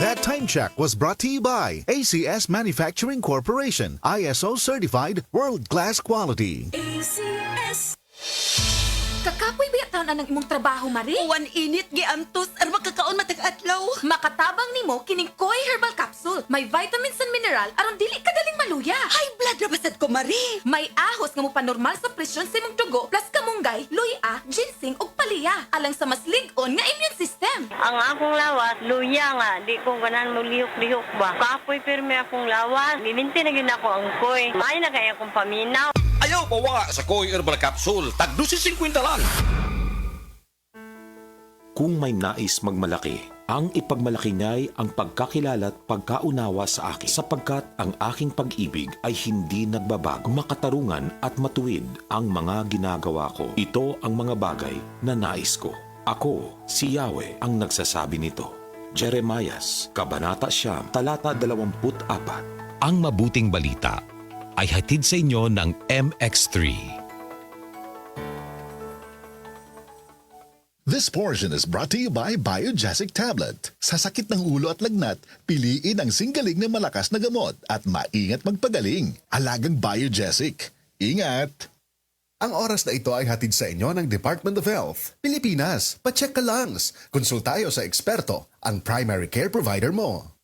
That time check was brought to you by ACS Manufacturing Corporation, ISO certified world-class quality. ACS. Kakapoy ba taon na ng imong trabaho, Mari? Uwan init, giantos, ar makakaon matag-adlaw. Makatabang nimo kining Koi Herbal Capsule. May vitamins and mineral aron dili kadaling maluya. High blood na basad ko, Marie. May ahos nga mo panormal sa presyon sa imong dugo plus kamunggay, luya, ginseng ug palaya alang sa mas lig-on nga immune system. Ang akong lawas, luya nga. Di ko ganan mo lihok-lihok ba. Kapoy pirmi akong lawas. Lilinti na gina ako ang koy. May na kaya akong paminaw. Ayaw pawa sa Koi Herbal Capsule. Tag 2.50 lang. Kung may nais magmalaki, ang ipagmalaki niya'y ang pagkakilala at pagkaunawa sa akin sapagkat ang aking pag-ibig ay hindi nagbabago. Makatarungan at matuwid ang mga ginagawa ko. Ito ang mga bagay na nais ko. Ako, si Yahweh, ang nagsasabi nito. Jeremias, Kabanata 9, talata 24. Ang mabuting balita ay hatid sa inyo ng MX3. This portion is brought to you by Biogesic Tablet. Sa sakit ng ulo at lagnat, piliin ang singgaling na malakas na gamot at maingat magpagaling. Alagang Biogesic. Ingat! Ang oras na ito ay hatid sa inyo ng Department of Health. Pilipinas, pacheck ka langs. Konsultayo sa eksperto, ang primary care provider mo.